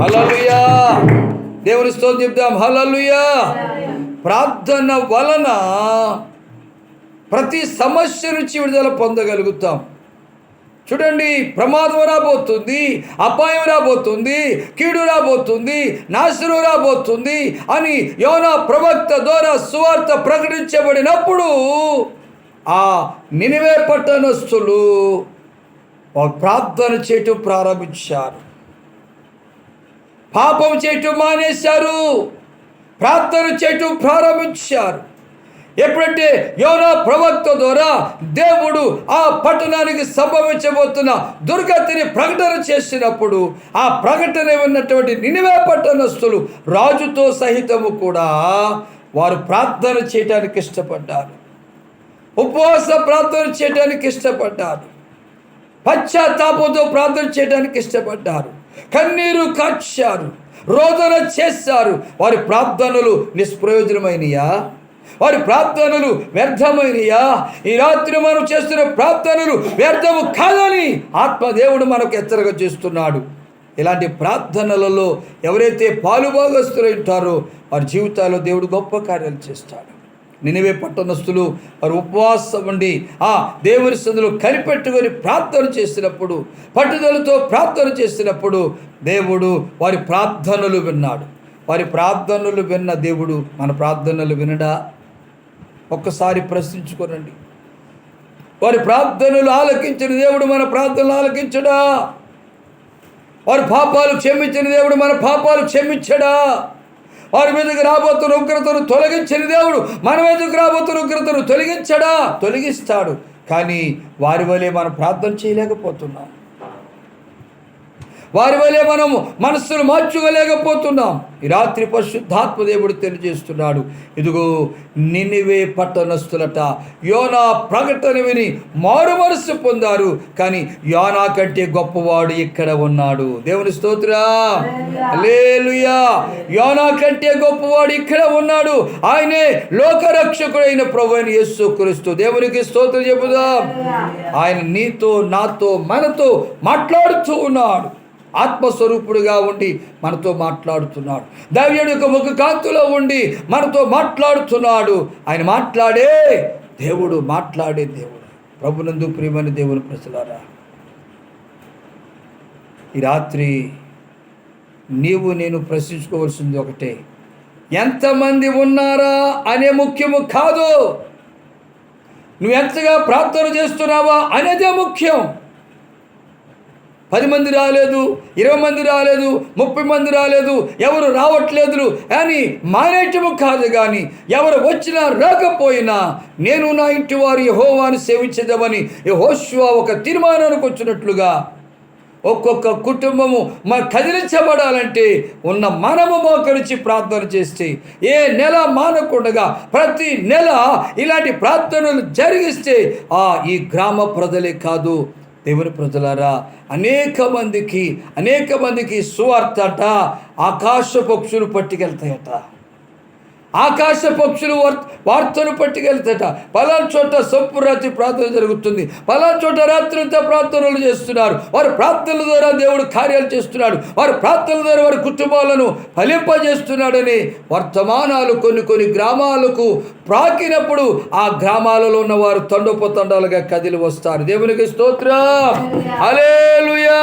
హల్లెలూయా. దేవుని స్తోత్రం చెప్దాం. హల్లెలూయా. ప్రార్థన వలన ప్రతి సమస్య నుంచి విడుదల పొందగలుగుతాం. చూడండి, ప్రమాదం రాబోతుంది, అపాయం రాబోతుంది, కీడు రాబోతుంది, నాశనం రాబోతుంది అని యోనా ప్రవక్త ద్వారా సువార్త ప్రకటించబడినప్పుడు ఆ నినివే పట్టణస్థులు ప్రార్థన చేయటం ప్రారంభించారు. పాపం చేయటం మానేశారు, ప్రార్థన చేయటం ప్రారంభించారు. ఎప్పుడంటే యోనా ప్రవక్త ద్వారా దేవుడు ఆ పట్టణానికి సంభవించబోతున్న దుర్గతిని ప్రకటన చేసినప్పుడు ఆ ప్రకటన ఉన్నటువంటి నినివే పట్టణస్థులు రాజుతో సహితము కూడా వారు ప్రార్థన చేయడానికి ఇష్టపడ్డారు, ఉపవాస ప్రార్థన చేయడానికి ఇష్టపడ్డారు, పశ్చాత్తాపంతో ప్రార్థన చేయడానికి ఇష్టపడ్డారు, కన్నీరు కార్చారు, రోదన చేశారు. వారి ప్రార్థనలు నిష్ప్రయోజనమైనయా? వారి ప్రార్థనలు వ్యర్థమైనయా? ఈ రాత్రి మనం చేస్తున్న ప్రార్థనలు వ్యర్థము కాదని ఆత్మదేవుడు మనకు హెచ్చరిక చేస్తున్నాడు. ఇలాంటి ప్రార్థనలలో ఎవరైతే పాలుభాగస్తులై ఉంటారో వారి జీవితాల్లో దేవుడు గొప్ప కార్యాలు చేస్తాడు. నినివే పట్టణస్థులు వారు ఉపవాసం ఉండి ఆ దేవుని సన్నిధిలో కనిపెట్టుకొని ప్రార్థన చేసినప్పుడు, పట్టుదలతో ప్రార్థన చేసినప్పుడు దేవుడు వారి ప్రార్థనలు విన్నాడు. వారి ప్రార్థనలు విన్న దేవుడు మన ప్రార్థనలు వినడా? ఒక్కసారి ప్రశ్నించుకోనండి. వారి ప్రార్థనలు ఆలకించిన దేవుడు మన ప్రార్థనలు ఆలకించడా? వారి పాపాలు క్షమించిన దేవుడు మన పాపాలు క్షమించడా? వారి మీదకి రాబోతున్న ఉగ్రతను తొలగించిన దేవుడు మన మీదకి రాబోతున్న ఉగ్రతను తొలగించడా? తొలగిస్తాడు. కానీ వారి వలె మనం ప్రార్థన చేయలేకపోతున్నాం. వారి వలె మనము మనస్సును మార్చుకోలేకపోతున్నాం. ఈ రాత్రి పరిశుద్ధాత్మ దేవుడు తెలియజేస్తున్నాడు, ఇదిగో నినివే పట్టణస్థులట యోనా ప్రకటన విని మారు మనస్సు పొందారు, కానీ యోనా కంటే గొప్పవాడు ఇక్కడ ఉన్నాడు. దేవుని స్తోత్రం. హల్లెలూయా. యోనా కంటే గొప్పవాడు ఇక్కడ ఉన్నాడు. ఆయనే లోకరక్షకుడైన ప్రభువైన యేసుక్రీస్తు. దేవునికి స్తోత్రం చెబుదాం. ఆయన నీతో, నాతో, మనతో మాట్లాడుతూ ఉన్నాడు. ఆత్మస్వరూపుడుగా ఉండి మనతో మాట్లాడుతున్నాడు. దైవుడి యొక్క ముఖ కాంతిలో ఉండి మనతో మాట్లాడుతున్నాడు. ఆయన మాట్లాడే దేవుడు, మాట్లాడే దేవుడు. ప్రభునందు ప్రియమైన దేవుని ప్రజలారా, ఈ రాత్రి నీవు నేను ప్రశ్నించుకోవాల్సింది ఒకటే, ఎంతమంది ఉన్నారా అనే ముఖ్యము కాదు, నువ్వు ఎంతగా ప్రార్థన చేస్తున్నావా అనేదే ముఖ్యం. 10 మంది రాలేదు, 20 మంది రాలేదు, 30 మంది రాలేదు, ఎవరు రావట్లేదు అని మానేయటము కాదు. కానీ ఎవరు వచ్చినా రాకపోయినా నేను నా ఇంటి వారు యెహోవాను సేవించదమని యెహోషువ ఒక తీర్మానానికి వచ్చినట్లుగా ఒక్కొక్క కుటుంబము కదిలించబడాలంటే ఉన్న మనము మోకరించి ప్రార్థన చేస్తే ఏ నెల మానకుండగా ప్రతి నెల ఇలాంటి ప్రార్థనలు జరిగిస్తే ఈ గ్రామ ప్రజలే కాదు, దేవుని ప్రజలారా, అనేక మందికి సువార్తట ఆకాశ పక్షులు పట్టుకెళ్తాయట. ఆకాశ పక్షులు వార్తను పట్టుకెళ్తాయట. పలానా చోట సంపూర్ణ రాత్రి ప్రార్థన జరుగుతుంది, పలానా చోట రాత్రంతా ప్రార్థనలు చేస్తున్నారు. వారి ప్రార్థనల ద్వారా దేవుడు కార్యాలు చేస్తున్నాడు, వారి ప్రార్థనల ద్వారా వారి కుటుంబాలను ఫలింపజేస్తున్నాడని వర్తమానాలు కొన్ని గ్రామాలకు ప్రాకినప్పుడు ఆ గ్రామాలలో ఉన్న వారు తండోపతండాలుగా కదిలి వస్తారు. దేవునికి స్తోత్రం. హల్లెలూయా.